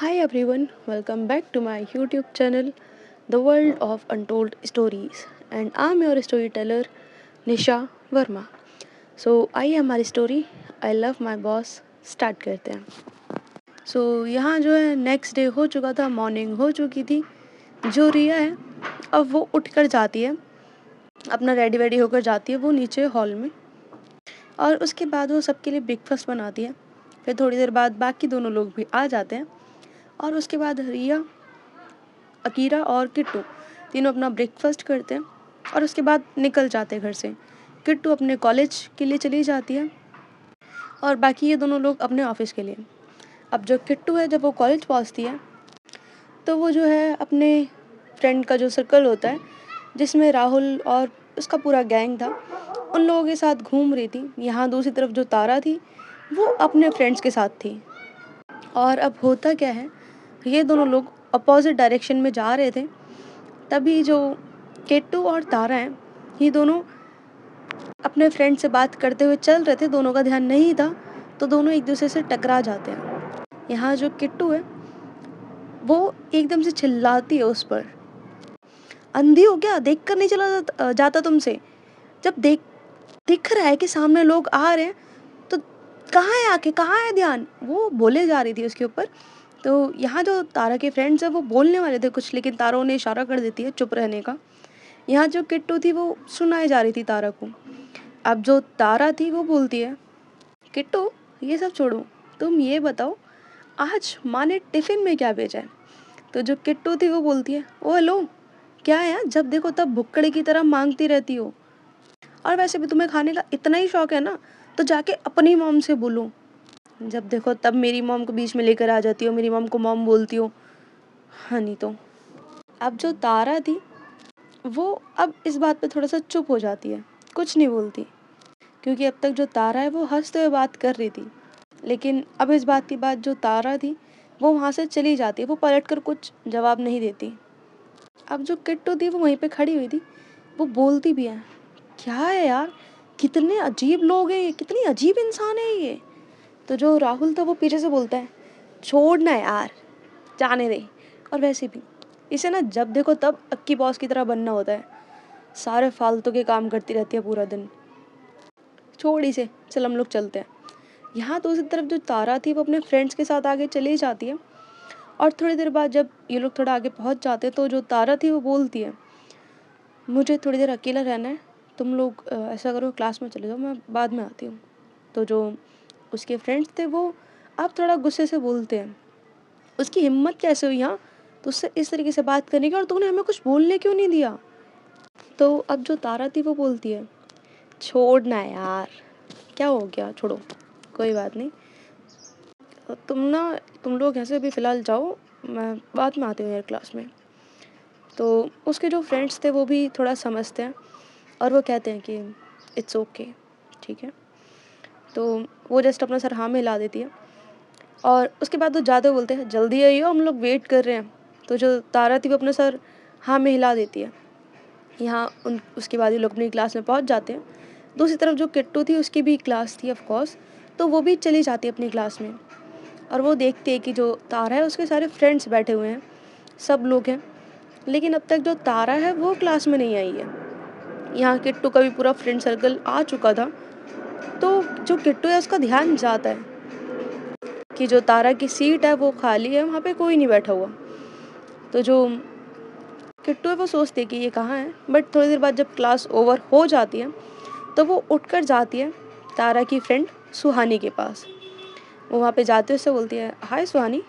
Hi everyone, welcome back to my YouTube channel, The World of Untold Stories, and I'm your storyteller, Nisha Verma. So आई हमारी story I love my boss start करते हैं। यहाँ जो है next day हो चुका था, morning हो चुकी थी। जो रिया है अब वो उठ कर जाती है, अपना रेडी वेडी होकर जाती है वो नीचे हॉल में, और उसके बाद वो सबके लिए ब्रेकफास्ट बनाती है। फिर थोड़ी देर बाद बाकी दोनों लोग भी आ जाते हैं, और उसके बाद रिया, अकीरा और किट्टू तीनों अपना ब्रेकफास्ट करते हैं और उसके बाद निकल जाते हैं घर से। किट्टू अपने कॉलेज के लिए चली जाती है और बाकी ये दोनों लोग अपने ऑफिस के लिए। अब जो किट्टू है, जब वो कॉलेज पहुंचती है तो वो जो है अपने फ्रेंड का जो सर्कल होता है, जिसमें राहुल और उसका पूरा गैंग था, उन लोगों के साथ घूम रही थी। यहाँ दूसरी तरफ जो तारा थी वो अपने फ्रेंड्स के साथ थी। और अब होता क्या है, ये दोनों लोग अपोजिट डायरेक्शन में जा रहे थे। तभी जो किट्टू और तारा हैं, ये दोनों अपने फ्रेंड से बात करते हुए चल रहे थे, दोनों का ध्यान नहीं था, तो दोनों एक दूसरे से टकरा जाते हैं। यहाँ जो किट्टू है वो एकदम से चिल्लाती है उस पर, अंधी हो क्या, देख कर नहीं चला जाता तुमसे? जब दिख रहा है कि सामने लोग आ रहे हैं तो कहाँ है आके, कहाँ है ध्यान? वो बोले जा रही थी उसके ऊपर। तो यहाँ जो तारा के फ्रेंड्स हैं वो बोलने वाले थे कुछ, लेकिन तारा उन्हें इशारा कर देती है चुप रहने का। यहाँ जो किट्टू थी वो सुनाई जा रही थी तारा को। अब जो तारा थी वो बोलती है, किट्टू ये सब छोड़ो, तुम ये बताओ आज माँ ने टिफ़िन में क्या भेजा है? तो जो किट्टू थी वो बोलती है, ओ हेलो, क्या है यार, जब देखो तब भुक्कड़ की तरह मांगती रहती हो, और वैसे भी तुम्हें खाने का इतना ही शौक है ना, तो जाके अपनी मॉम से बोलो। जब देखो तब मेरी मॉम को बीच में लेकर आ जाती हो, मेरी मॉम को मॉम बोलती हो। हाँ नहीं तो। अब जो तारा थी वो अब इस बात पे थोड़ा सा चुप हो जाती है, कुछ नहीं बोलती, क्योंकि अब तक जो तारा है वो हंसते हुए बात कर रही थी। लेकिन अब इस बात के बाद जो तारा थी वो वहाँ से चली जाती है, वो पलट कर कुछ जवाब नहीं देती। अब जो किट्टू थी वो वहीं पे खड़ी हुई थी, वो बोलती भी है, क्या है यार, कितने अजीब लोग हैं ये, कितनी अजीब इंसान है ये। तो जो राहुल था वो पीछे से बोलता है, छोड़ना यार, जाने दे। और वैसे भी इसे ना जब देखो तब अक्की बॉस की तरह बनना होता है, सारे फालतू के काम करती रहती है पूरा दिन। छोड़ इसे, चल हम लोग चलते हैं। यहाँ दूसरी तरफ जो तारा थी वो अपने फ्रेंड्स के साथ आगे चली जाती है, और थोड़ी देर बाद जब ये लोग थोड़ा आगे पहुँच जाते हैं तो जो तारा थी वो बोलती है, मुझे थोड़ी देर अकेला रहना है, तुम लोग ऐसा करो क्लास में चले जाओ, मैं बाद में आती हूँ। तो जो उसके फ्रेंड्स थे वो अब थोड़ा गुस्से से बोलते हैं, उसकी हिम्मत कैसे हुई यहाँ तो उससे इस तरीके से बात करने की, और तूने हमें कुछ बोलने क्यों नहीं दिया? तो अब जो तारा थी वो बोलती है, छोड़ना यार, क्या हो गया, छोड़ो, कोई बात नहीं, तुम लोग ऐसे अभी फ़िलहाल जाओ, मैं बाद में आती हूँ यार क्लास में। तो उसके जो फ्रेंड्स थे वो भी थोड़ा समझते हैं और वो कहते हैं कि इट्स ओके, ठीक है। तो वो जस्ट अपना सर हाँ में हिला देती है, और उसके बाद वो ज़्यादा बोलते हैं, जल्दी आइए हम लोग वेट कर रहे हैं। तो जो तारा थी वो अपना सर हाँ में हिला देती है। यहाँ उसके बाद ये लोग अपनी क्लास में पहुँच जाते हैं। दूसरी तरफ जो किट्टू थी उसकी भी क्लास थी ऑफ कोर्स, तो वो भी चली जाती है अपनी क्लास में, और वो देखती है कि जो तारा है उसके सारे फ्रेंड्स बैठे हुए हैं, सब लोग हैं, लेकिन अब तक जो तारा है वो क्लास में नहीं आई है। यहाँ किट्टू का भी पूरा फ्रेंड सर्कल आ चुका था, तो जो किट्टू है उसका ध्यान जाता है कि जो तारा की सीट है वो खाली है, वहाँ पे कोई नहीं बैठा हुआ। तो जो किट्टू है वो सोचती है कि ये कहाँ है, बट थोड़ी देर बाद जब क्लास ओवर हो जाती है तो वो उठकर जाती है तारा की फ्रेंड सुहानी के पास। वो वहाँ पे जाते उससे बोलती है, हाय सुहानी।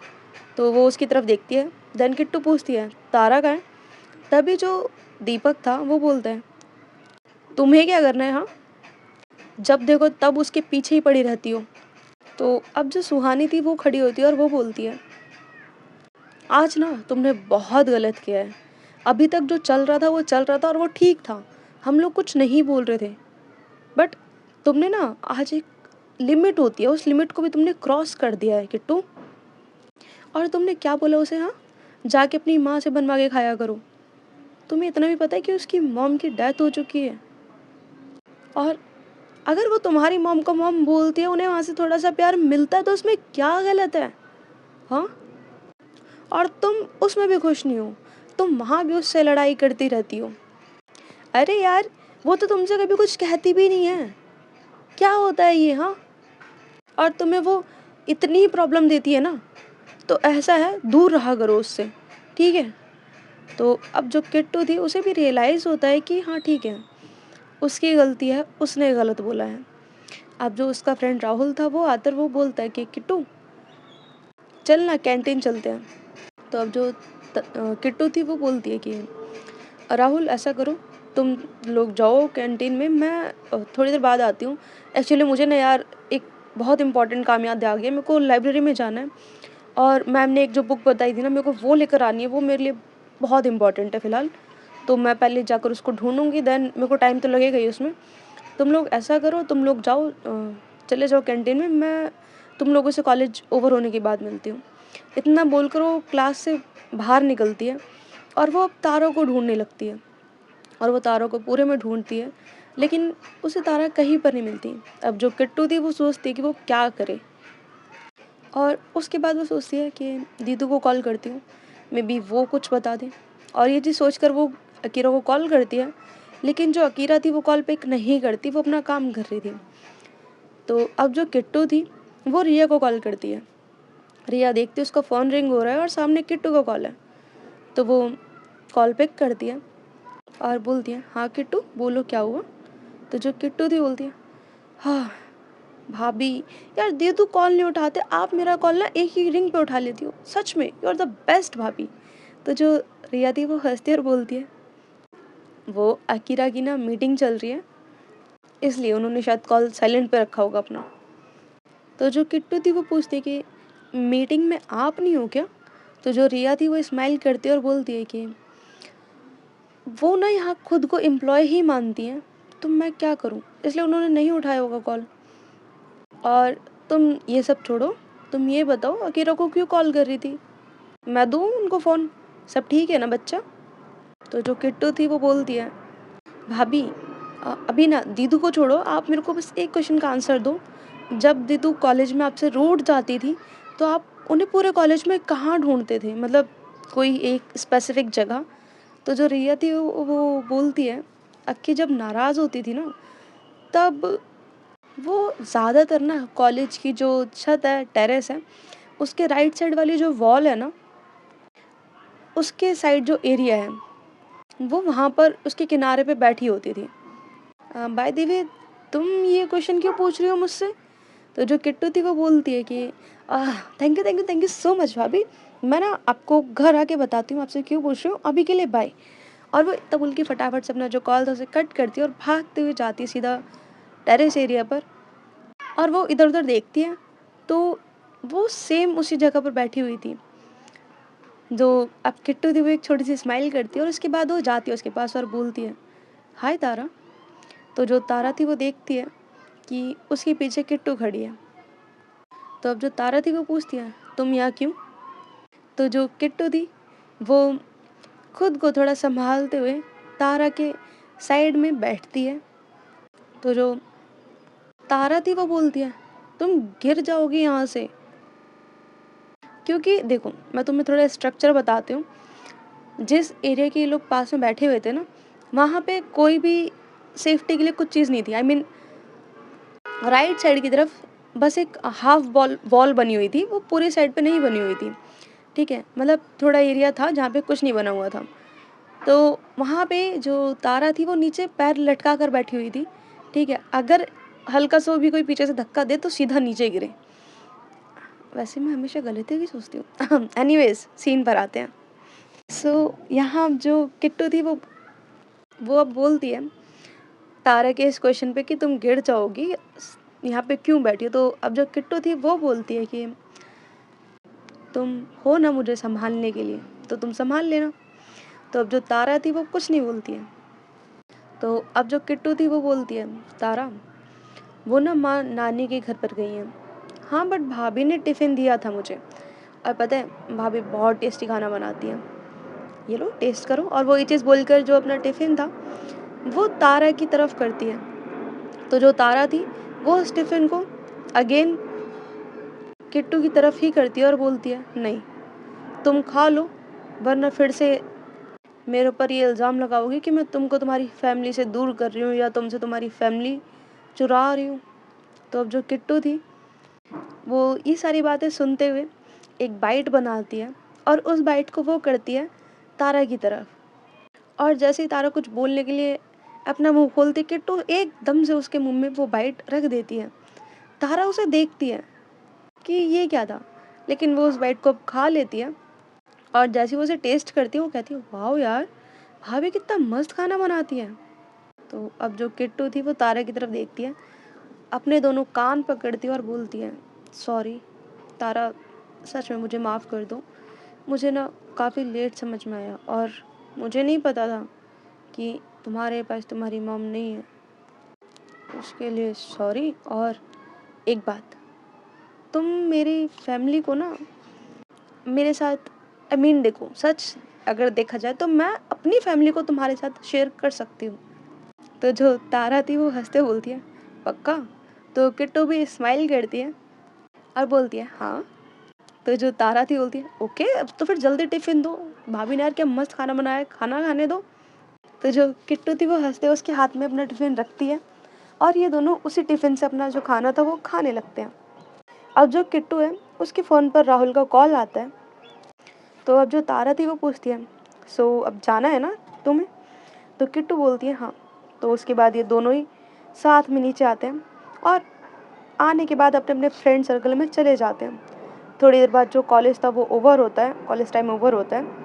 तो वो उसकी तरफ देखती है, देन किट्टू पूछती है, तारा कहाँ है? तभी जो दीपक था वो बोलता है, तुम्हें क्या करना है, हाँ, जब देखो तब उसके पीछे ही पड़ी रहती हो। तो अब जो सुहानी थी वो खड़ी होती है और वो बोलती है, आज ना तुमने बहुत गलत किया है, अभी तक जो चल रहा था वो चल रहा था और वो ठीक था, हम लोग कुछ नहीं बोल रहे थे, बट तुमने ना आज एक लिमिट होती है, उस लिमिट को भी तुमने क्रॉस कर दिया है किट्टू। और तुमने क्या बोला उसे, हाँ, जाके अपनी माँ से बनवा के खाया करो। तुम्हें इतना भी पता है कि उसकी मॉम की डेथ हो चुकी है, और अगर वो तुम्हारी मॉम को मॉम बोलती है, उन्हें वहाँ से थोड़ा सा प्यार मिलता है, तो उसमें क्या गलत है, हाँ? और तुम उसमें भी खुश नहीं हो, तुम वहाँ भी उससे लड़ाई करती रहती हो। अरे यार, वो तो तुमसे कभी कुछ कहती भी नहीं है, क्या होता है ये? हाँ, और तुम्हें वो इतनी ही प्रॉब्लम देती है ना, तो ऐसा है दूर रहा करो उससे, ठीक है? तो अब जो किट्टू थी उसे भी रियलाइज़ होता है कि हाँ ठीक है, उसकी गलती है, उसने गलत बोला है। अब जो उसका फ्रेंड राहुल था वो आकर वो बोलता है कि किट्टू चल ना कैंटीन चलते हैं। तो अब जो किट्टू थी वो बोलती है कि राहुल ऐसा करो, तुम लोग जाओ कैंटीन में, मैं थोड़ी देर बाद आती हूँ। एक्चुअली मुझे ना यार एक बहुत इंपॉर्टेंट काम याद आ गया, मेरे को लाइब्रेरी में जाना है और मैम ने एक जो बुक बताई थी ना मेरे को वो लेकर आनी है, वो मेरे लिए बहुत इंपॉर्टेंट है फ़िलहाल। तो मैं पहले जाकर उसको ढूँढूँगी, देन मेरे को टाइम तो लगेगा ही उसमें। तुम लोग ऐसा करो, तुम लोग जाओ, चले जाओ कैंटीन में, मैं तुम लोगों से कॉलेज ओवर होने के बाद मिलती हूँ। इतना बोलकर वो क्लास से बाहर निकलती है और वो अब तारों को ढूँढने लगती है और वो तारों को पूरे में ढूँढती है, लेकिन उसे तारा कहीं पर नहीं मिलती। अब जो किट्टू थी वो सोचती है कि वो क्या करे, और उसके बाद वो सोचती है कि दीदू को कॉल करती हूँ, मे बी वो कुछ बता दें। और ये चीज़ सोचकर वो अकीरा को कॉल करती है, लेकिन जो अकीरा थी वो कॉल पिक नहीं करती, वो अपना काम कर रही थी। तो अब जो किट्टू थी वो रिया को कॉल करती है। रिया देखती है उसका फ़ोन रिंग हो रहा है और सामने किट्टू का कॉल है। तो वो कॉल पिक करती है और बोलती है, हाँ किट्टू बोलो क्या हुआ? तो जो किट्टू थी बोलती है, हाँ भाभी, यार दीदू कॉल नहीं उठाते, आप मेरा कॉल ना एक ही रिंग पे उठा लेती हो, सच में यू आर द बेस्ट भाभी। तो जो रिया थी वो हंसती है और बोलती है, वो अकीरा की ना मीटिंग चल रही है, इसलिए उन्होंने शायद कॉल साइलेंट पे रखा होगा अपना। तो जो किट्टू थी वो पूछती है कि मीटिंग में आप नहीं हो क्या? तो जो रिया थी वो स्माइल करती है और बोलती है कि वो ना यहाँ खुद को एम्प्लॉय ही मानती हैं, तो मैं क्या करूँ, इसलिए उन्होंने नहीं उठाया होगा कॉल। और तुम ये सब छोड़ो, तुम ये बताओ अकीरा को क्यों कॉल कर रही थी? मैं दूँ उनको फ़ोन? सब ठीक है ना बच्चा? तो जो किट्टू थी वो बोलती है, भाभी अभी ना दीदू को छोड़ो, आप मेरे को बस एक क्वेश्चन का आंसर दो। जब दीदू कॉलेज में आपसे रूठ जाती थी, तो आप उन्हें पूरे कॉलेज में कहाँ ढूँढते थे? मतलब कोई एक स्पेसिफ़िक जगह? तो जो रिया थी वो बोलती है, अक्की जब नाराज़ होती थी ना, तब वो ज़्यादातर ना कॉलेज की जो छत है, टेरेस है, उसके राइट साइड वाली जो वॉल है ना, उसके साइड जो एरिया है, वो वहाँ पर उसके किनारे पे बैठी होती थी। बाय द वे, तुम ये क्वेश्चन क्यों पूछ रही हो मुझसे? तो जो किट्टू थी वो बोलती है कि thank you thank you thank you so much भाभी, मैं ना आपको घर आके बताती हूँ आपसे क्यों पूछ रही हूँ, अभी के लिए बाय। और वो इतना बोल के फटाफट से अपना जो कॉल था उसे कट करती है और भागते हुए जाती है सीधा टेरेस एरिया पर। और वो इधर उधर देखती है, तो वो सेम उसी जगह पर बैठी हुई थी। जो अब किट्टू थी वो एक छोटी सी स्माइल करती है और उसके बाद वो जाती है उसके पास और बोलती है, हाय तारा। तो जो तारा थी वो देखती है कि उसके पीछे किट्टू खड़ी है। तो अब जो तारा थी वो पूछती है, तुम यहाँ क्यों? तो जो किट्टू थी वो खुद को थोड़ा संभालते हुए तारा के साइड में बैठती है। तो जो तारा थी वो बोलती है, तुम गिर जाओगी यहाँ से। क्योंकि देखो मैं तुम्हें थोड़ा स्ट्रक्चर बताती हूँ, जिस एरिया के ये लोग पास में बैठे हुए थे ना, वहाँ पे कोई भी सेफ्टी के लिए कुछ चीज़ नहीं थी। आई मीन राइट साइड की तरफ बस एक हाफ वॉल बनी हुई थी, वो पूरी साइड पे नहीं बनी हुई थी, ठीक है? मतलब थोड़ा एरिया था जहाँ पे कुछ नहीं बना हुआ था। तो वहाँ पे जो तारा थी वो नीचे पैर लटका कर बैठी हुई थी, ठीक है? अगर हल्का सा भी कोई पीछे से धक्का दे तो सीधा नीचे गिरे। वैसे मैं हमेशा गलत ही सोचती हूँ। एनीवेज सीन पर आते हैं। सो यहाँ जो किट्टू थी वो अब बोलती है तारा के इस क्वेश्चन पे कि तुम गिर जाओगी, यहाँ पे क्यों बैठी हो? तो अब जो किट्टू थी वो बोलती है कि तुम हो ना मुझे संभालने के लिए, तो तुम संभाल लेना। तो अब जो तारा थी वो कुछ नहीं बोलती है। तो अब जो किट्टू थी वो बोलती है, तारा वो ना माँ नानी के घर पर गई हैं। हाँ बट भाभी ने टिफ़िन दिया था मुझे, और पता है भाभी बहुत टेस्टी खाना बनाती हैं, ये लो टेस्ट करो। और वो ये चीज़ बोलकर जो अपना टिफ़िन था वो तारा की तरफ करती है। तो जो तारा थी वो उस टिफ़िन को अगेन किट्टू की तरफ ही करती है और बोलती है, नहीं तुम खा लो, वरना फिर से मेरे ऊपर ये इल्ज़ाम लगाओगे कि मैं तुमको तुम्हारी फैमिली से दूर कर रही हूँ या तुमसे तुम्हारी फैमिली चुरा रही हूँ। तो अब जो किट्टू थी वो ये सारी बातें सुनते हुए एक बाइट बनाती है और उस बाइट को वो करती है तारा की तरफ। और जैसे ही तारा कुछ बोलने के लिए अपना मुंह खोलती, किट्टू एकदम से उसके मुंह में वो बाइट रख देती है। तारा उसे देखती है कि ये क्या था, लेकिन वो उस बाइट को अब खा लेती है। और जैसे ही वो उसे टेस्ट करती है वो कहती है, वाह यार, भाभी कितना मस्त खाना बनाती है। तो अब जो किट्टू थी वो तारा की तरफ देखती है, अपने दोनों कान पकड़ती है और बोलती है, सॉरी तारा, सच में मुझे माफ़ कर दो। मुझे ना काफ़ी लेट समझ में आया और मुझे नहीं पता था कि तुम्हारे पास तुम्हारी मॉम नहीं है, उसके लिए सॉरी। और एक बात, तुम मेरी फैमिली को ना मेरे साथ, आई मीन देखो, सच अगर देखा जाए तो मैं अपनी फैमिली को तुम्हारे साथ शेयर कर सकती हूँ। तो जो तारा थी वो हंसते बोलती है, पक्का? तो किट्टू भी स्माइल करती है और बोलती है हाँ। तो जो तारा थी बोलती है, ओके अब तो फिर जल्दी टिफ़िन दो, भाभी ने यार क्या मस्त खाना बनाया है, खाना खाने दो। तो जो किट्टू थी वो हंसते उसके हाथ में अपना टिफ़िन रखती है और ये दोनों उसी टिफ़िन से अपना जो खाना था वो खाने लगते हैं। अब जो किट्टू है उसके फ़ोन पर राहुल का कॉल आता है। तो अब जो तारा थी वो पूछती है, सो अब जाना है ना तुम्हें? तो किट्टू बोलती है हाँ। तो उसके बाद ये दोनों ही साथ में नीचे आते हैं और आने के बाद अपने अपने फ्रेंड सर्कल में चले जाते हैं। थोड़ी देर बाद जो कॉलेज था वो ओवर होता है, कॉलेज टाइम ओवर होता है।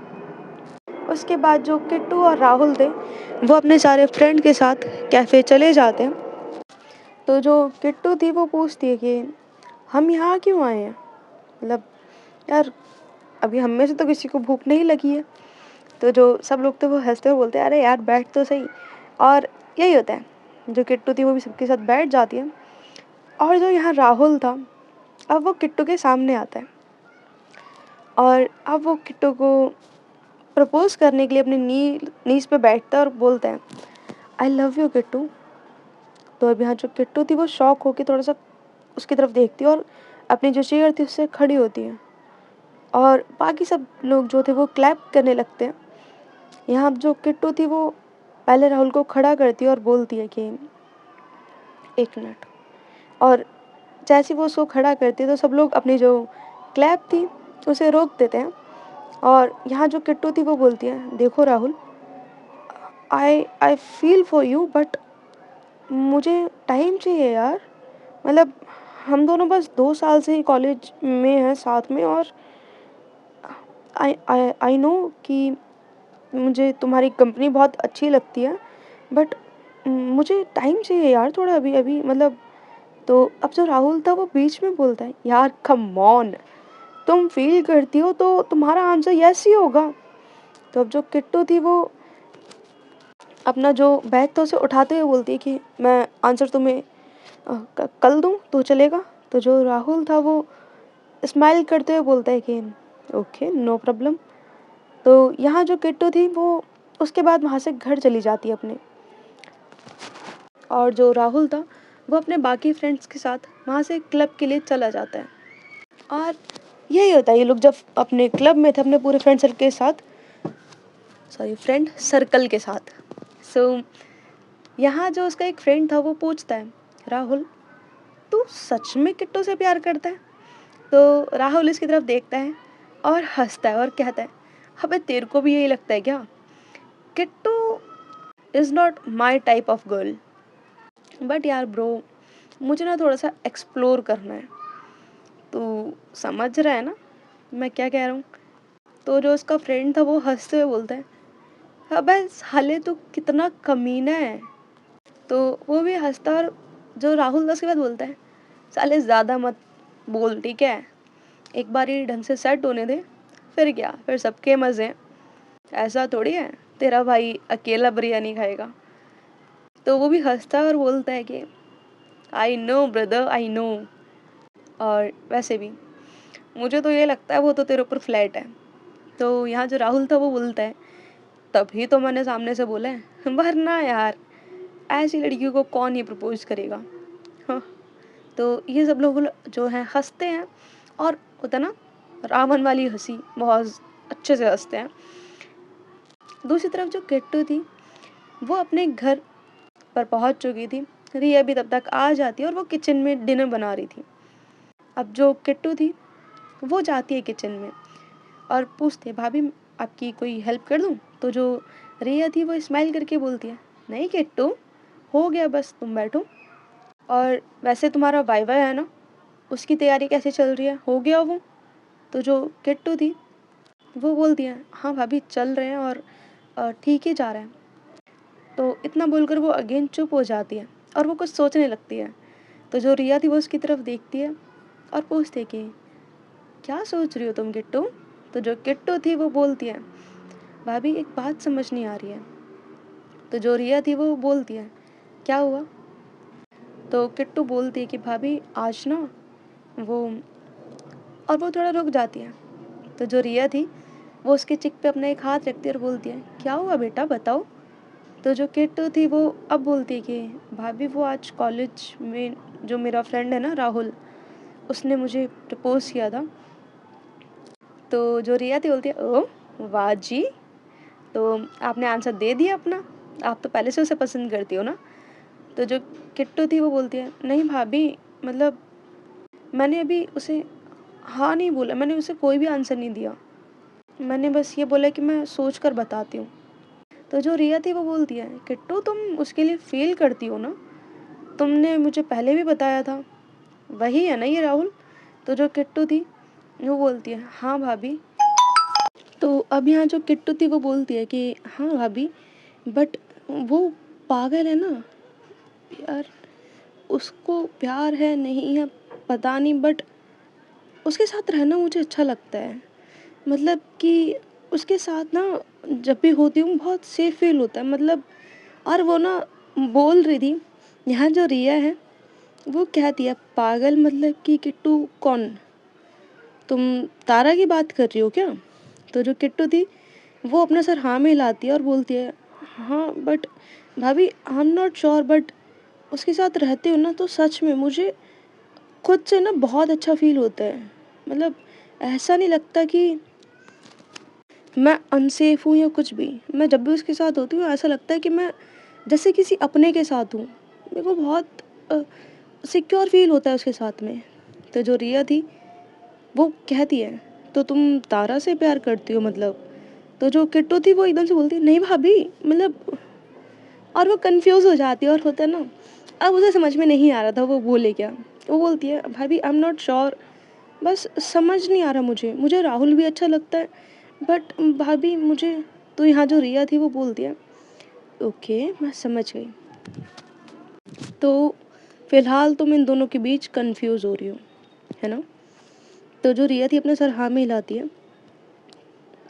उसके बाद जो किट्टू और राहुल थे वो अपने सारे फ्रेंड के साथ कैफ़े चले जाते हैं। तो जो किट्टू थी वो पूछती है कि हम यहाँ क्यों आए हैं, मतलब यार अभी हम में से तो किसी को भूख नहीं लगी है। तो जो सब लोग थे वो हंसते हुए बोलते हैं, अरे यार बैठ तो सही। और यही होता है, जो किट्टू थी वो भी सबके साथ बैठ जाती है। और जो यहाँ राहुल था अब वो किट्टू के सामने आता है और अब वो किट्टू को प्रपोज करने के लिए अपनी नीज पे बैठता है और बोलता है, आई लव यू किट्टू। तो अब यहाँ जो किट्टू थी वो शॉक होकर थोड़ा सा उसकी तरफ देखती है और अपनी जो चेयर थी उससे खड़ी होती है और बाकी सब लोग जो थे वो क्लैप करने लगते हैं। यहाँ जो किट्टू थी वो पहले राहुल को खड़ा करती है और बोलती है कि एक मिनट। और जैसे वो उसको खड़ा करती है तो सब लोग अपनी जो क्लैप थी उसे रोक देते हैं। और यहाँ जो किट्टू थी वो बोलती है, देखो Rahul, I I feel for you but मुझे टाइम चाहिए यार। मतलब हम दोनों बस 2 साल से ही कॉलेज में हैं साथ में और आई आई आई नो कि मुझे तुम्हारी कंपनी बहुत अच्छी लगती है बट मुझे टाइम चाहिए यार थोड़ा, अभी अभी मतलब। तो अब जो राहुल था वो बीच में बोलता है, यार कम ऑन, तुम फील करती हो तो तुम्हारा आंसर यस ही होगा। तो अब जो किट्टू थी वो अपना जो बैग था उसे उठाते हुए बोलती है कि मैं आंसर तुम्हें कल दूँ तो चलेगा? तो जो राहुल था वो स्माइल करते हुए बोलता है कि ओके नो प्रॉब्लम। तो यहाँ जो किट्टू थी वो उसके बाद वहाँ से घर चली जाती है अपने। और जो राहुल था वो अपने बाकी फ्रेंड्स के साथ वहाँ से क्लब के लिए चला जाता है। और यही होता है, ये लोग जब अपने क्लब में थे अपने पूरे फ्रेंड सर्कल के साथ, सॉरी फ्रेंड सर्कल के साथ। सो यहाँ जो उसका एक फ्रेंड था वो पूछता है, राहुल तू सच में किट्टू से प्यार करता है? तो राहुल इसकी तरफ देखता है और हंसता है और कहता है, अबे तेरे को भी यही लगता है क्या? Kittu is not my type of girl, but यार ब्रो मुझे ना थोड़ा सा एक्सप्लोर करना है। तो समझ रहा है ना मैं क्या कह रहा हूँ? तो जो उसका फ्रेंड था वो हंसते हुए बोलता है, अबे साले तू कितना कमीना है। तो वो भी हंसता और जो राहुल था उसके बाद बोलता है, साले ज़्यादा मत बोल ठीक है, एक बार ही ढंग से सेट होने दे, फिर क्या, फिर सबके मज़े हैं। ऐसा थोड़ी है तेरा भाई अकेला बिरयानी खाएगा। तो वो भी हंसता है और बोलता है कि I know brother I know. और वैसे भी मुझे तो ये लगता है वो तो तेरे ऊपर फ्लैट है। तो यहाँ जो राहुल था वो बोलता है, तभी तो मैंने सामने से बोला है, वरना यार ऐसी लड़कियों को कौन ही प्रपोज करेगा। हाँ। तो ये सब लोग जो हैं हंसते हैं और होता ना रावण वाली हंसी, बहुत अच्छे से हंसते हैं। दूसरी तरफ जो किट्टू थी वो अपने घर पर पहुंच चुकी थी। रिया भी तब तक आ जाती है और वो किचन में डिनर बना रही थी। अब जो किट्टू थी वो जाती है किचन में और पूछती है, भाभी आपकी कोई हेल्प कर दूं? तो जो रिया थी वो स्माइल करके बोलती है, नहीं किट्टू, हो गया, बस तुम बैठो। और वैसे तुम्हारा वाइवा है ना, उसकी तैयारी कैसे चल रही है, हो गया वो? तो जो किट्टू थी वो बोलती है, हाँ भाभी चल रहे हैं और ठीक ही जा रहे हैं। तो इतना बोलकर वो अगेन चुप हो जाती है और वो कुछ सोचने लगती है। तो जो रिया थी वो उसकी तरफ देखती है और पूछती है कि क्या सोच रही हो तुम किट्टू? तो जो किट्टू थी वो बोलती है, भाभी एक बात समझ नहीं आ रही है। तो जो रिया थी वो बोलती है, क्या हुआ? तो किट्टू बोलती है कि भाभी आज ना वो, और वो थोड़ा रुक जाती है। तो जो रिया थी वो उसके चिक पे अपना एक हाथ रखती है और बोलती है, क्या हुआ बेटा, बताओ। तो जो किट्टू थी वो अब बोलती है कि भाभी वो आज कॉलेज में जो मेरा फ्रेंड है ना राहुल, उसने मुझे प्रपोज किया था। तो जो रिया थी बोलती है, ओह वाह जी, तो आपने आंसर दे दिया अपना, आप तो पहले से उसे पसंद करती हो ना। तो जो किट्टू थी वो बोलती है, नहीं भाभी, मतलब मैंने अभी उसे हाँ नहीं बोला, मैंने उसे कोई भी आंसर नहीं दिया, मैंने बस ये बोला कि मैं सोच कर बताती हूँ। तो जो रिया थी वो बोलती है, किट्टू तुम उसके लिए फील करती हो ना, तुमने मुझे पहले भी बताया था, वही है ना ये राहुल? तो जो किट्टू थी वो बोलती है, हाँ भाभी। तो अब यहाँ जो किट्टू थी वो बोलती है कि हाँ भाभी, बट वो पागल है ना यार, उसको प्यार है नहीं है पता नहीं, बट उसके साथ रहना मुझे अच्छा लगता है। मतलब कि उसके साथ ना जब भी होती हूँ बहुत सेफ फील होता है, मतलब। और वो ना बोल रही थी, यहाँ जो रिया है वो कहती है, पागल मतलब कि किट्टू कौन, तुम तारा की बात कर रही हो क्या? तो जो किट्टू थी वो अपना सर हाँ में हिलाती है और बोलती है, हाँ बट भाभी I am not sure, but उसके साथ रहते हो ना तो सच में मुझे खुद से ना बहुत अच्छा फील होता है। मतलब ऐसा नहीं लगता कि मैं अनसेफ हूँ या कुछ भी। मैं जब भी उसके साथ होती हूँ ऐसा लगता है कि मैं जैसे किसी अपने के साथ हूँ। मेरे को बहुत सिक्योर फील होता है उसके साथ में। तो जो रिया थी वो कहती है, तो तुम तारा से प्यार करती हो मतलब? तो जो किट्टू थी वो एकदम से बोलती है, नहीं भाभी, मतलब। और वो कंफ्यूज हो जाती है और होता है ना, अब उसे समझ में नहीं आ रहा था वो बोले क्या। वो बोलती है, भाभी आई एम नॉट श्योर, बस समझ नहीं आ रहा, मुझे राहुल भी अच्छा लगता है, बट भाभी मुझे। तो यहाँ जो रिया थी वो बोलती है, ओके मैं समझ गई, तो फिलहाल तुम इन दोनों के बीच कंफ्यूज हो रही हो, है ना? तो जो रिया थी अपना सर हाँ में हिलाती है,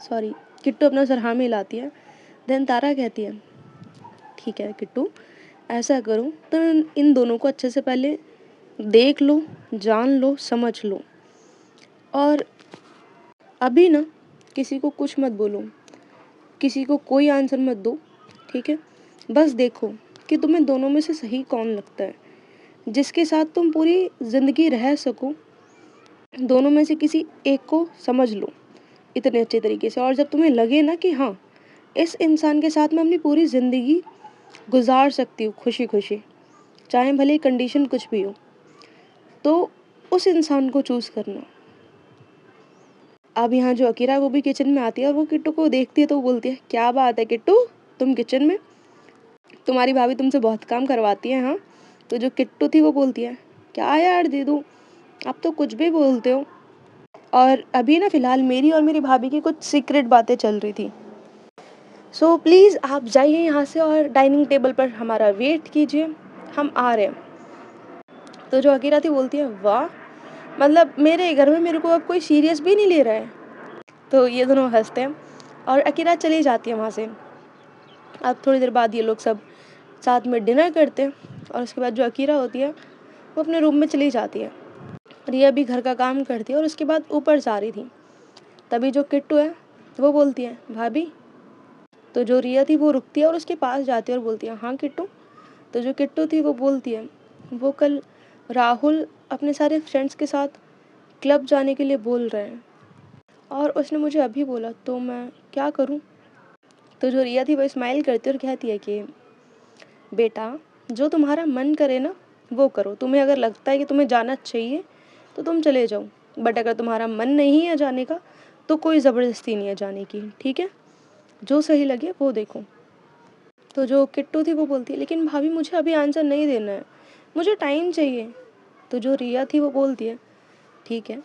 सॉरी, किट्टू अपना सर हाँ में हिलाती है। देन तारा कहती है, ठीक है किट्टू, ऐसा करो तो इन दोनों को अच्छे से पहले देख लो, जान लो, समझ लो, और अभी ना किसी को कुछ मत बोलो, किसी को कोई आंसर मत दो, ठीक है? बस देखो कि तुम्हें दोनों में से सही कौन लगता है, जिसके साथ तुम पूरी ज़िंदगी रह सको। दोनों में से किसी एक को समझ लो इतने अच्छे तरीके से, और जब तुम्हें लगे ना कि हाँ, इस इंसान के साथ मैं अपनी पूरी ज़िंदगी गुजार सकती हूँ खुशी खुशी, चाहे भले कंडीशन कुछ भी हो, तो उस इंसान को चूज़ करना। अब यहाँ जो अकीरा वो भी किचन में आती है और वो किट्टू को देखती है तो वो बोलती है, क्या बात है किट्टू, तुम किचन में, तुम्हारी भाभी तुमसे बहुत काम करवाती है, हाँ? तो जो किट्टू थी वो बोलती है, क्या यार दीदू, आप तो कुछ भी बोलते हो। और अभी ना फ़िलहाल मेरी और मेरी भाभी की कुछ सीक्रेट बातें चल रही थी, सो प्लीज़ आप जाइए यहाँ से और डाइनिंग टेबल पर हमारा वेट कीजिए, हम आ रहे हैं। तो जो अकीरा थी बोलती है, वाह, मतलब मेरे घर में मेरे को अब कोई सीरियस भी नहीं ले रहा है। तो ये दोनों हंसते हैं और अकीरा चली जाती है वहाँ से। अब थोड़ी देर बाद ये लोग सब साथ में डिनर करते हैं और उसके बाद जो अकीरा होती है वो अपने रूम में चली जाती है। रिया भी घर का काम करती है और उसके बाद ऊपर जा रही थी। तभी जो किट्टू है वो बोलती है, भाभी। तो जो रिया थी वो रुकती है और उसके पास जाती है और बोलती है, हाँ किट्टू। तो जो किट्टू थी वो बोलती है, वो कल राहुल अपने सारे फ्रेंड्स के साथ क्लब जाने के लिए बोल रहे हैं, और उसने मुझे अभी बोला, तो मैं क्या करूँ? तो जो रिया थी वो स्माइल करती है और कहती है कि बेटा, जो तुम्हारा मन करे ना वो करो। तुम्हें अगर लगता है कि तुम्हें जाना चाहिए तो तुम चले जाओ, बट अगर तुम्हारा मन नहीं है जाने का तो कोई ज़बरदस्ती नहीं है जाने की, ठीक है? जो सही लगे वो देखो। तो जो किट्टू थी वो बोलती है, लेकिन भाभी मुझे अभी आंसर नहीं देना है, मुझे टाइम चाहिए। तो जो रिया थी वो बोलती है, ठीक है,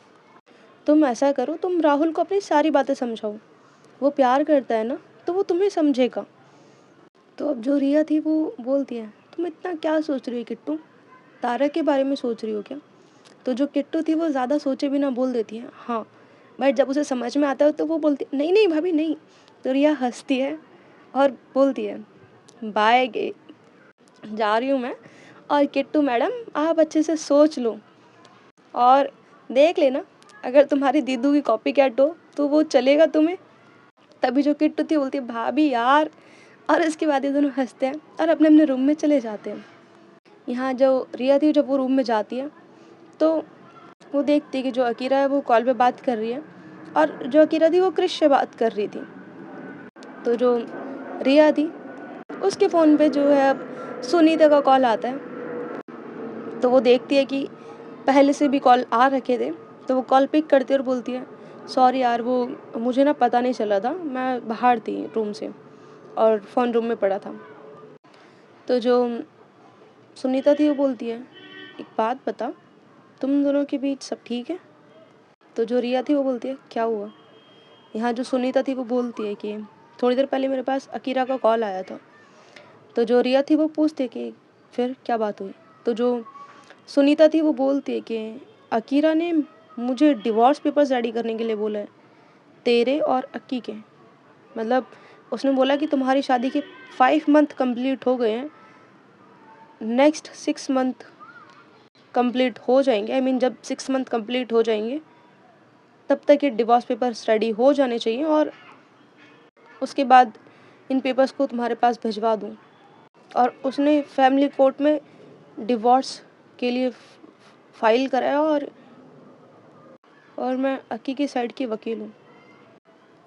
तुम ऐसा करो, तुम राहुल को अपनी सारी बातें समझाओ, वो प्यार करता है ना तो वो तुम्हें समझेगा। तो अब जो रिया थी वो बोलती है, तुम इतना क्या सोच रही हो किट्टू, तारा के बारे में सोच रही हो क्या? तो जो किट्टू थी वो ज़्यादा सोचे बिना बोल देती है, हाँ। बट जब उसे समझ में आता है तो वो बोलती है, नहीं नहीं भाभी नहीं। तो रिया हंसती है और बोलती है, बाय गे, जा रही हूँ मैं। और किट्टू मैडम, आप अच्छे से सोच लो और देख लेना, अगर तुम्हारी दीदू की कॉपी कैट हो तो वो चलेगा तुम्हें। तभी जो किट्टू थी बोलती है, भाभी यार। और इसके बाद ये दोनों हंसते हैं और अपने अपने रूम में चले जाते हैं। यहाँ जो रिया थी जब वो रूम में जाती है तो वो देखती है कि जो अकीरा है वो कॉल पे बात कर रही है, और जो अकीरा थी वो क्रिश से बात कर रही थी। तो जो रिया थी उसके फ़ोन पे जो है अब सुनीता का कॉल आता है। तो वो देखती है कि पहले से भी कॉल आ रखे थे, तो वो कॉल पिक करती है और बोलती है, सॉरी यार, वो मुझे ना पता नहीं चला था, मैं बाहर थी रूम से और फ़ोन रूम में पड़ा था। तो जो सुनीता थी वो बोलती है, एक बात बता, तुम दोनों के बीच सब ठीक है? तो जो रिया थी वो बोलती है, क्या हुआ? यहाँ जो सुनीता थी वो बोलती है कि थोड़ी देर पहले मेरे पास अकीरा का कॉल आया था। तो जो रिया थी वो पूछती है कि फिर क्या बात हुई? तो जो सुनीता थी वो बोलती है कि अकीरा ने मुझे डिवोर्स पेपर्स रेडी करने के लिए बोला है, तेरे और अक्की के। मतलब उसने बोला कि तुम्हारी शादी के 5 मंथ कंप्लीट हो गए हैं, नेक्स्ट 6 मंथ कंप्लीट हो जाएंगे, आई मीन जब 6 मंथ कंप्लीट हो जाएंगे तब तक ये डिवोर्स पेपर्स रेडी हो जाने चाहिए, और उसके बाद इन पेपर्स को तुम्हारे पास भिजवा दूँ। और उसने फैमिली कोर्ट में डिवोर्स के लिए फाइल कराया, और मैं अक्की की साइड की वकील हूँ।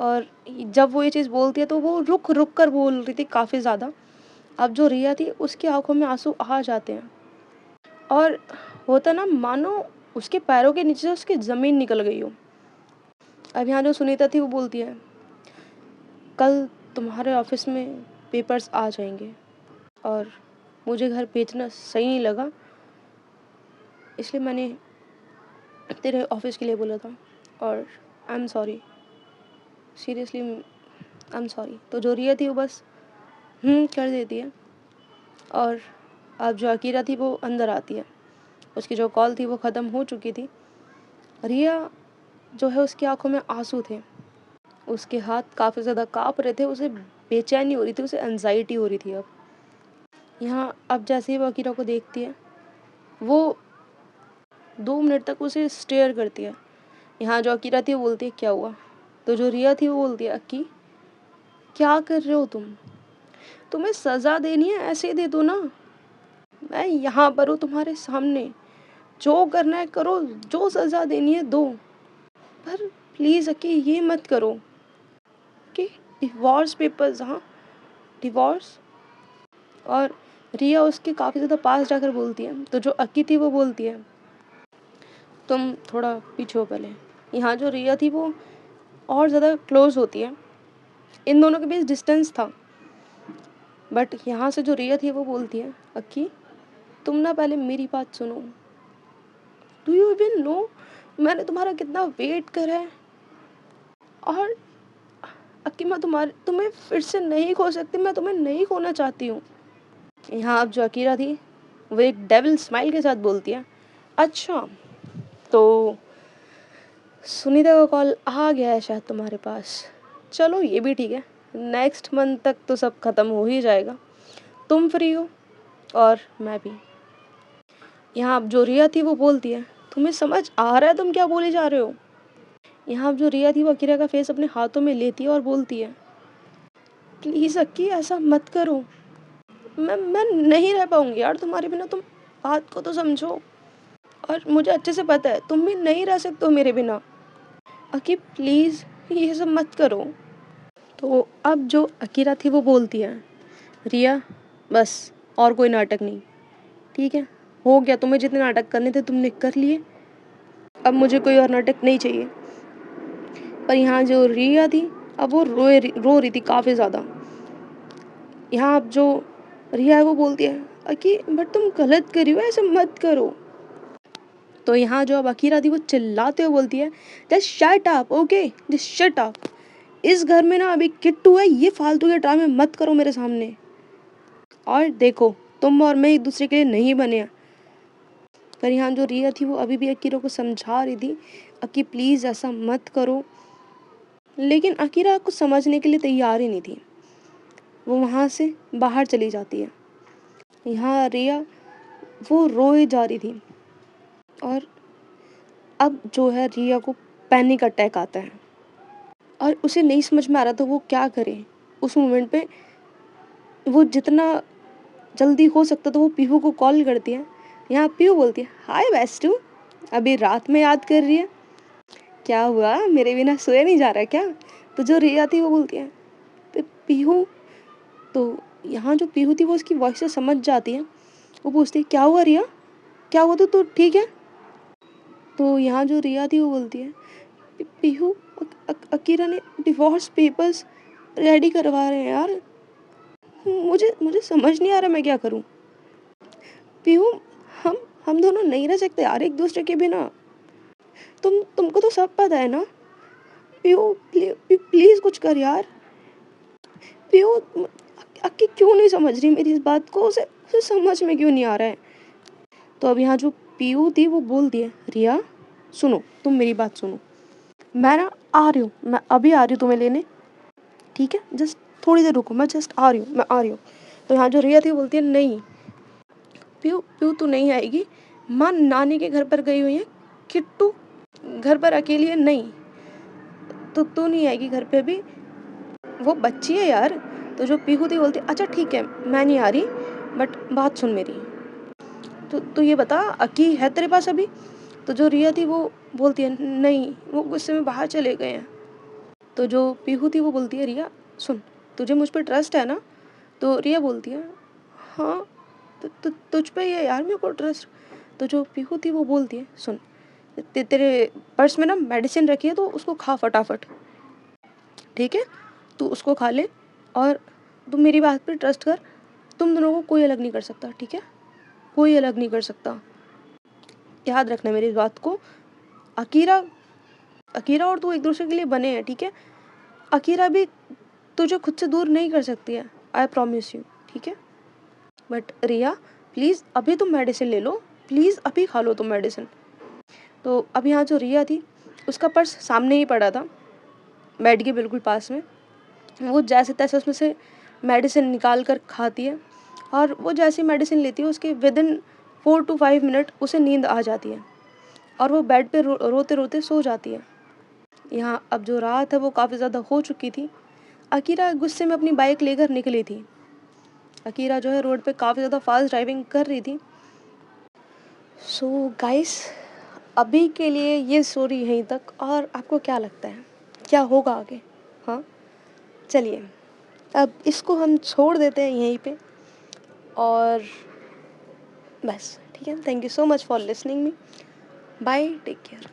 और जब वो ये चीज़ बोलती है तो वो रुक रुक कर बोल रही थी काफ़ी ज़्यादा। अब जो रिया थी उसकी आंखों में आंसू आ जाते हैं, और होता ना मानो उसके पैरों के नीचे से उसकी ज़मीन निकल गई हो। अब यहाँ जो सुनीता थी वो बोलती है, कल तुम्हारे ऑफिस में पेपर्स आ जाएंगे, और मुझे घर भेजना सही नहीं लगा, इसलिए मैंने तेरे ऑफिस के लिए बोला था, और I am sorry, seriously I am sorry. तो जो रिया थी वो बस कर देती है, और अब जो अकीरा थी वो अंदर आती है। उसकी जो कॉल थी वो ख़त्म हो चुकी थी। रिया जो है उसकी आंखों में आंसू थे, उसके हाथ काफ़ी ज़्यादा काँप रहे थे, उसे बेचैनी हो रही थी, उसे एनजाइटी हो रही थी। अब जैसे ही वो अकीरा को देखती है वो 2 मिनट तक उसे स्टेयर करती है। यहाँ जो अकीरा थी वो बोलती है, क्या हुआ? तो जो रिया थी वो बोलती है, अक्की क्या कर रहे हो तुम? तुम्हें सज़ा देनी है ऐसे ही दे दो ना, मैं यहाँ पर हूँ तुम्हारे सामने, जो करना है करो, जो सज़ा देनी है दो, पर प्लीज़ अक्की ये मत करो कि डिवोर्स पेपर्स, हाँ डिवोर्स। और रिया उसके काफ़ी ज़्यादा पास जाकर बोलती है। तो जो अक्की थी वो बोलती है, तुम थोड़ा पीछे हो पहले। यहाँ जो रिया थी वो और ज़्यादा क्लोज होती है, इन दोनों के बीच डिस्टेंस था, बट यहाँ से जो रिया थी वो बोलती है, अक्की तुम ना पहले मेरी बात सुनो, डू यू इवन नो मैंने तुम्हारा कितना वेट करा है, और अक्की मैं तुम्हें फिर से नहीं खो सकती, मैं तुम्हें नहीं खोना चाहती हूँ। यहाँ अब जो अकीरा थी वो एक डेविल स्माइल के साथ बोलती है, अच्छा तो सुनीता का कॉल आ गया है शायद तुम्हारे पास, चलो ये भी ठीक है, नेक्स्ट मंथ तक तो सब ख़त्म हो ही जाएगा, तुम फ्री हो और मैं भी। यहाँ अब जो रिया थी वो बोलती है, तुम्हें समझ आ रहा है तुम क्या बोले जा रहे हो? यहाँ अब जो रिया थी वो अकीरा का फेस अपने हाथों में लेती है और बोलती है, प्लीज़ अक्की ऐसा मत करो, मैं नहीं रह पाऊंगी यार तुम्हारे बिना, तुम बात को तो समझो, और मुझे अच्छे से पता है तुम भी नहीं रह सकते हो मेरे बिना। अकी प्लीज़ ये सब मत करो। तो अब जो अकीरा थी वो बोलती है, रिया बस और कोई नाटक नहीं, ठीक है, हो गया, तुम्हें जितने नाटक करने थे तुमने कर लिए, अब मुझे कोई और नाटक नहीं चाहिए। पर यहाँ जो रिया थी अब वो रो रही थी काफ़ी ज़्यादा। यहाँ अब जो रिया है वो बोलती है, अकी बट तुम गलत कर रही हो, ऐसा मत करो। तो यहाँ जो अब अकीरा थी वो चिल्लाते हुए बोलती है, just shut up, okay, just shut up. इस घर में ना अभी किट्टू है, ये फालतू के ड्रामे मत करो मेरे सामने। और देखो तुम और मैं एक दूसरे के लिए नहीं बने हैं। पर यहाँ जो रिया थी वो अभी भी अकीरा को समझा रही थी, अकी प्लीज़ ऐसा मत करो। लेकिन अकीरा कुछ समझने के लिए तैयार ही नहीं थी, वो वहाँ से बाहर चली जाती है। यहाँ रिया वो रोए जा रही थी और अब जो है रिया को पैनिक अटैक आता है और उसे नहीं समझ में आ रहा था वो क्या करे। उस मोमेंट पे वो जितना जल्दी हो सकता था वो पीहू को कॉल करती है। यहाँ पीहू बोलती है, हाय बेस्टू, अभी रात में याद कर रही है, क्या हुआ, मेरे बिना सोया नहीं जा रहा क्या? तो जो रिया थी वो बोलती है, पीहू। तो यहाँ जो पीहू थी वो उसकी वॉइस से समझ जाती है, वो पूछती है, क्या हुआ रिया, क्या हुआ, तो तू ठीक है? तो यहाँ जो रिया थी वो बोलती है, पीहू अकीरा ने डिवोर्स पेपर्स रेडी करवा रहे हैं यार, मुझे मुझे समझ नहीं आ रहा मैं क्या करूं। पीहू, हम हम दोनों नहीं रह सकते यार एक दूसरे के बिना, तुमको तो सब पता है ना। पीहू प्लीज कुछ कर यार। पीहू अक्की क्यों नहीं समझ रही मेरी इस बात को, उसे उसे समझ में क्यों नहीं आ रहा है। तो अब यहाँ जो पीहू थी वो बोलती है, रिया सुनो, तुम मेरी बात सुनो, मैं ना आ रही हूँ, मैं अभी आ रही हूँ तुम्हें लेने, ठीक है, जस्ट थोड़ी देर रुको, मैं जस्ट आ रही हूँ, मैं आ रही हूँ। तो यहाँ जो रिया थी वो बोलती है, नहीं पीहू, पीहू तू नहीं आएगी, माँ नानी के घर पर गई हुई है, किट्टू घर पर अकेली है, नहीं तो तू नहीं आएगी घर पे भी, वो बच्ची है यार। तो जो पीहू थी बोलती, अच्छा ठीक है मैं नहीं आ रही, बट बात सुन मेरी, तो ये बता अकी है तेरे पास अभी? तो जो रिया थी वो बोलती है, नहीं वो गुस्से में बाहर चले गए हैं। तो जो पीहू थी वो बोलती है, रिया सुन, तुझे मुझ पर ट्रस्ट है ना? तो रिया बोलती है, हाँ तुझ पे ही है यार मेरे को ट्रस्ट। तो जो पीहू थी वो बोलती है, सुन तेरे पर्स में ना मेडिसिन रखी है, तो उसको खा फटाफट, ठीक है, तू उसको खा ले और तुम मेरी बात पे ट्रस्ट कर, तुम दोनों को कोई अलग नहीं कर सकता, ठीक है, कोई अलग नहीं कर सकता, याद रखना मेरी इस बात को। अकीरा अकीरा और तू एक दूसरे के लिए बने हैं, ठीक है, अकीरा भी तुझे खुद से दूर नहीं कर सकती है, आई प्रॉमिस यू, ठीक है। बट रिया प्लीज़ अभी तुम मेडिसिन ले लो, प्लीज़ अभी खा लो तुम मेडिसिन। तो अब यहाँ जो रिया थी उसका पर्स सामने ही पड़ा था, बेड के बिल्कुल पास में, वो जैसे तैसे उसमें से मेडिसिन निकाल कर खाती है और वो जैसी मेडिसिन लेती है उसके विदिन 4 to 5 मिनट उसे नींद आ जाती है और वो बेड पे रोते रोते सो जाती है। यहाँ अब जो रात है वो काफ़ी ज़्यादा हो चुकी थी, अकीरा गुस्से में अपनी बाइक लेकर निकली थी। अकीरा जो है रोड पे काफ़ी ज़्यादा फास्ट ड्राइविंग कर रही थी। सो गाइस, अभी के लिए ये स्टोरी यहीं तक, और आपको क्या लगता है क्या होगा आगे? हाँ चलिए अब इसको हम छोड़ देते हैं यहीं पे, और बस ठीक है, thank you so much for listening me, bye, take care.